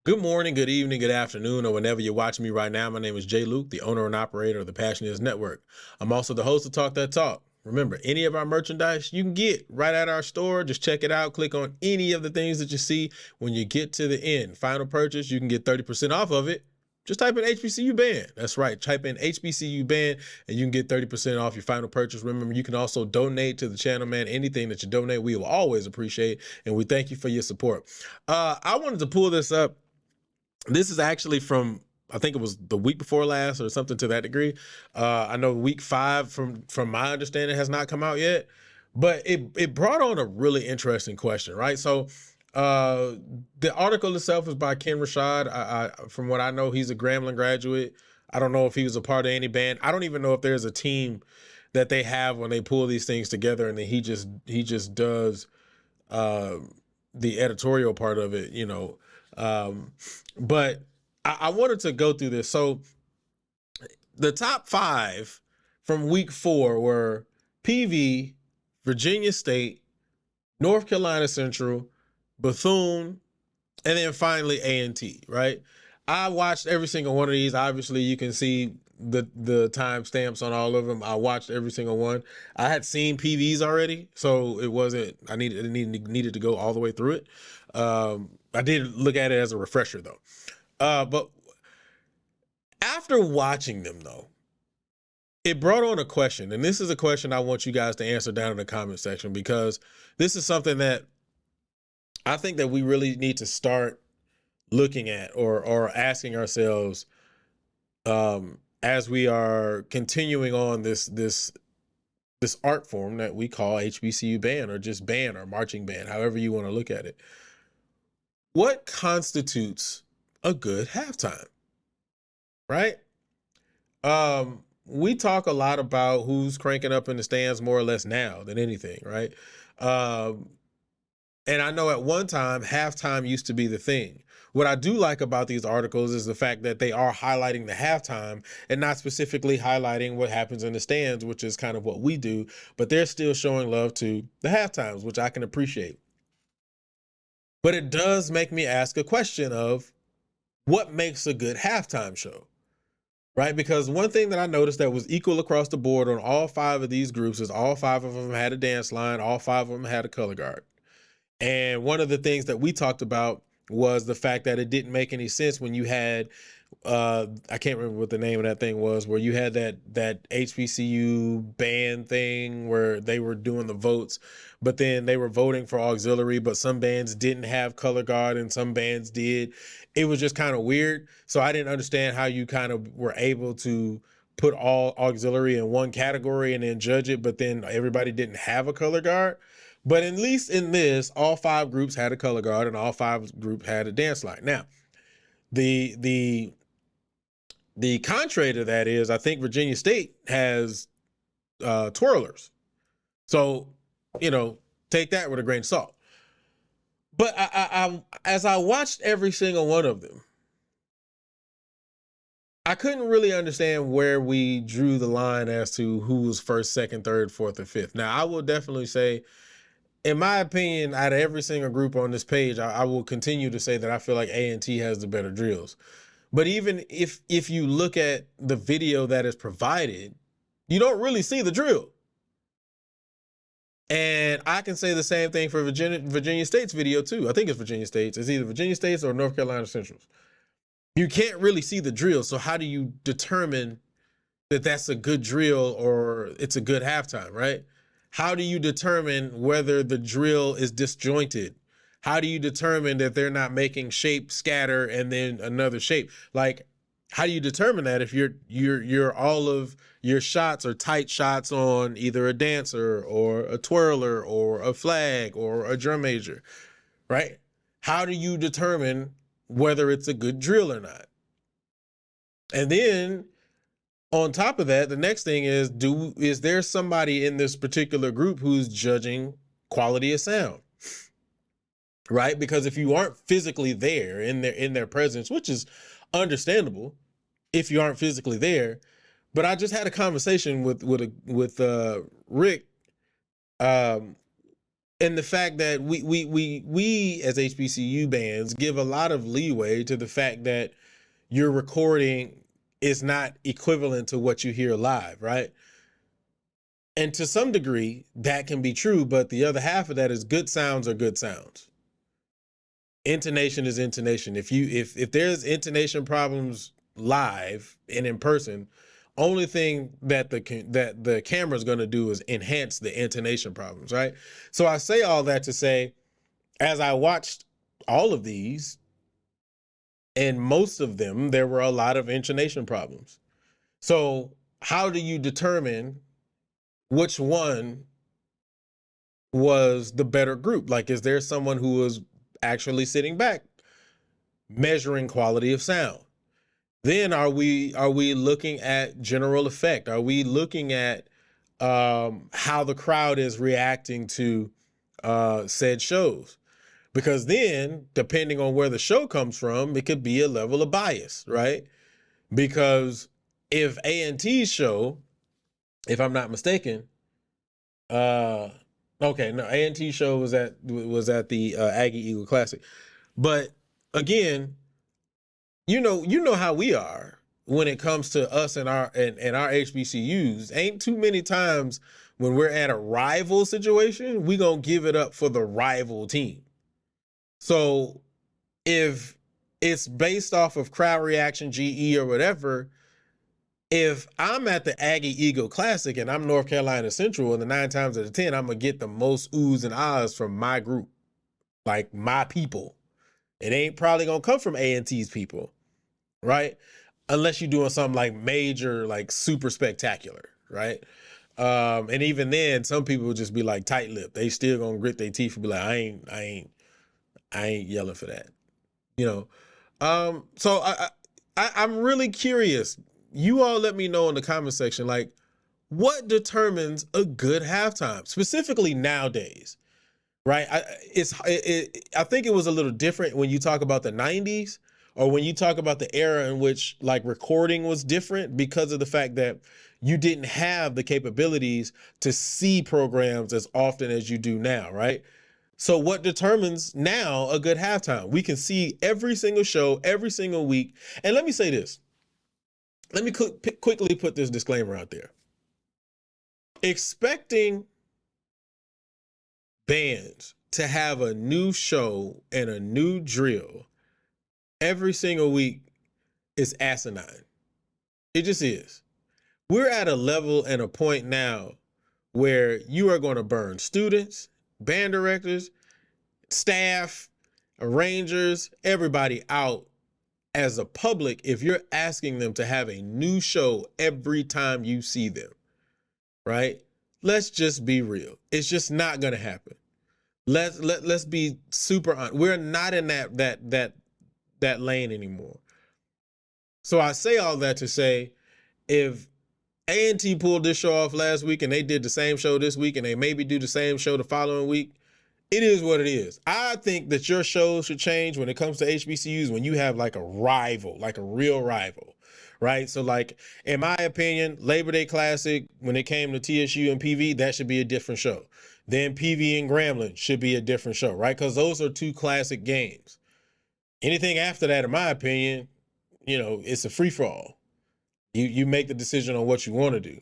Good morning, good evening, good afternoon, or whenever you're watching me right now. My name is Jay Luke, the owner and operator of the Passion Is Network. I'm also the host of Talk That Talk. Remember, any of our merchandise you can get right at our store. Just check it out. Click on any of the things that you see when you get to the end. Final purchase, you can get 30% off of it. Just type in HBCU band. That's right. Type in HBCU band and you can get 30% off your final purchase. Remember, you can also donate to the channel, man. Anything that you donate, we will always appreciate. And we thank you for your support. I wanted to pull this up. This is actually from, I think it was the week before last or something to that degree. I know week 5 from my understanding has not come out yet, but it brought on a really interesting question, right? So the article itself is by Ken Rashad. From what I know, he's a Grambling graduate. I don't know if he was a part of any band. I don't even know if there's a team that they have when they pull these things together, and then he just does the editorial part of it, you know. But I wanted to go through this. So the top 5 from week 4 were PV, Virginia State, North Carolina Central, Bethune, and then finally A&T, right? I watched every single one of these. Obviously, you can see the time stamps on all of them. I watched every single one. I had seen PVs already, so it wasn't. I needed to go all the way through it. I did look at it as a refresher though. But after watching them though, it brought on a question, and this is a question I want you guys to answer down in the comment section, because this is something that I think that we really need to start looking at or asking ourselves as we are continuing on this art form that we call HBCU band, or just band, or marching band, however you want to look at it. What constitutes a good halftime, right? We talk a lot about who's cranking up in the stands more or less now than anything, right? Um, and I know at one time, halftime used to be the thing. What I do like about these articles is the fact that they are highlighting the halftime and not specifically highlighting what happens in the stands, which is kind of what we do, but they're still showing love to the halftimes, which I can appreciate. But it does make me ask a question of what makes a good halftime show, right? Because one thing that I noticed that was equal across the board on all 5 of these groups is all 5 of them had a dance line, all 5 of them had a color guard. And one of the things that we talked about was the fact that it didn't make any sense when you had I can't remember what the name of that thing was, where you had that HBCU band thing where they were doing the votes, but then they were voting for auxiliary, but some bands didn't have color guard and some bands did. It was just kind of weird. So I didn't understand how you kind of were able to put all auxiliary in one category and then judge it, but then everybody didn't have a color guard. But at least in this, all 5 groups had a color guard and all 5 groups had a dance line. Now, the contrary to that is, I think Virginia State has twirlers. So, you know, take that with a grain of salt. But as I watched every single one of them, I couldn't really understand where we drew the line as to who was first, second, third, fourth, or fifth. Now, I will definitely say, in my opinion, out of every single group on this page, I will continue to say that I feel like A&T has the better drills. But even if you look at the video that is provided, you don't really see the drill. And I can say the same thing for Virginia State's video too. I think it's Virginia State's. It's either Virginia State's or North Carolina Central's. You can't really see the drill. So how do you determine that that's a good drill or it's a good halftime, right? How do you determine whether the drill is disjointed? How do you determine that they're not making shape scatter and then another shape? Like, how do you determine that if you're all of your shots are tight shots on either a dancer or a twirler or a flag or a drum major, right? How do you determine whether it's a good drill or not? And then on top of that, the next thing is there somebody in this particular group who's judging quality of sound? Right? Because if you aren't physically there in their presence, which is understandable if you aren't physically there, but I just had a conversation with Rick, um, And the fact that we as HBCU bands give a lot of leeway to the fact that your recording is not equivalent to what you hear live, right? And to some degree, that can be true, but the other half of that is good sounds are good sounds. Intonation is intonation. If there's intonation problems live and in person, only thing that the camera's going to do is enhance the intonation problems, right? So I say all that to say, as I watched all of these, and most of them, there were a lot of intonation problems. So how do you determine which one was the better group? Like, is there someone who was actually sitting back measuring quality of sound? Then are we looking at general effect? Are we looking at how the crowd is reacting to said shows? Because then, depending on where the show comes from, it could be a level of bias, right? Because if A&T's show, if I'm not mistaken, okay, no, A&T show was at the Aggie Eagle Classic, but again, you know how we are when it comes to us and our HBCUs. Ain't too many times when we're at a rival situation, we gonna give it up for the rival team. So if it's based off of crowd reaction, GE or whatever, if I'm at the Aggie Eagle Classic and I'm North Carolina Central, and the 9 times out of 10, I'm gonna get the most oohs and ahs from my group, like my people. It ain't probably gonna come from A&T's people, right? Unless you're doing something like major, like super spectacular, right? And even then, some people will just be like tight-lipped. They still gonna grit their teeth and be like, I ain't yelling for that, you know. So I'm really curious. You all let me know in the comment section, like, what determines a good halftime, specifically nowadays, right? I think it was a little different when you talk about the 90s, or when you talk about the era in which like recording was different because of the fact that you didn't have the capabilities to see programs as often as you do now, right? So what determines now a good halftime? We can see every single show, every single week. And let me say this. Let me quickly put this disclaimer out there. Expecting bands to have a new show and a new drill every single week is asinine. It just is. We're at a level and a point now where you are going to burn students, band directors, staff, arrangers, everybody out as a public if you're asking them to have a new show every time you see them, right? Let's just be real. It's just not going to happen. Let's be super honest. We're not in that lane anymore. So I say all that to say, if A&T pulled this show off last week and they did the same show this week and they maybe do the same show the following week, it is what it is. I think that your shows should change when it comes to HBCUs when you have like a rival, like a real rival, right? So like, in my opinion, Labor Day Classic, when it came to TSU and PV, that should be a different show. Then PV and Grambling should be a different show, right? Because those are two classic games. Anything after that, in my opinion, it's a free-for-all. You make the decision on what you want to do.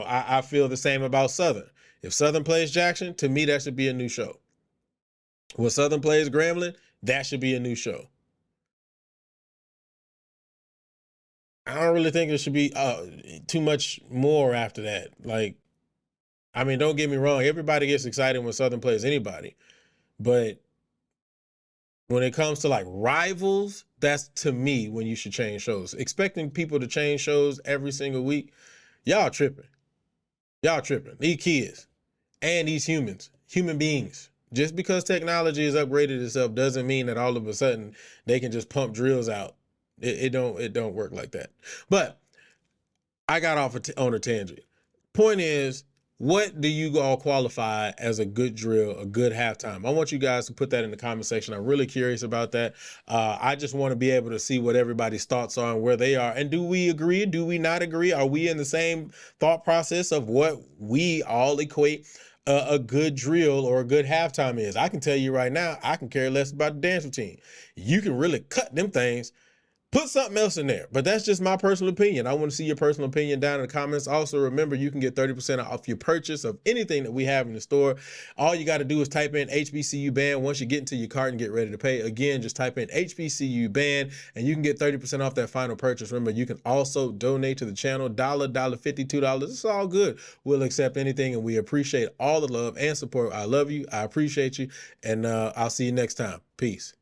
I feel the same about Southern. If Southern plays Jackson, to me, that should be a new show. When Southern plays Grambling, that should be a new show. I don't really think there should be too much more after that. Like, I mean, don't get me wrong. Everybody gets excited when Southern plays anybody. But when it comes to like rivals, that's to me when you should change shows. Expecting people to change shows every single week, y'all tripping. Y'all tripping. These kids and these human beings. Just because technology has upgraded itself doesn't mean that all of a sudden they can just pump drills out. It don't work like that. But I got off on a tangent. Point is, what do you all qualify as a good drill, a good halftime? I want you guys to put that in the comment section. I'm really curious about that. I just want to be able to see what everybody's thoughts are and where they are. And do we agree? Do we not agree? Are we in the same thought process of what we all equate a good drill or a good halftime is. I can tell you right now, I can care less about the dance routine. You can really cut them things. Put something else in there. But that's just my personal opinion. I want to see your personal opinion down in the comments. Also, remember, you can get 30% off your purchase of anything that we have in the store. All you got to do is type in HBCU band once you get into your cart and get ready to pay. Again, just type in HBCU band and you can get 30% off that final purchase. Remember, you can also donate to the channel. $1, $50, $2. It's all good. We'll accept anything, and we appreciate all the love and support. I love you. I appreciate you. And I'll see you next time. Peace.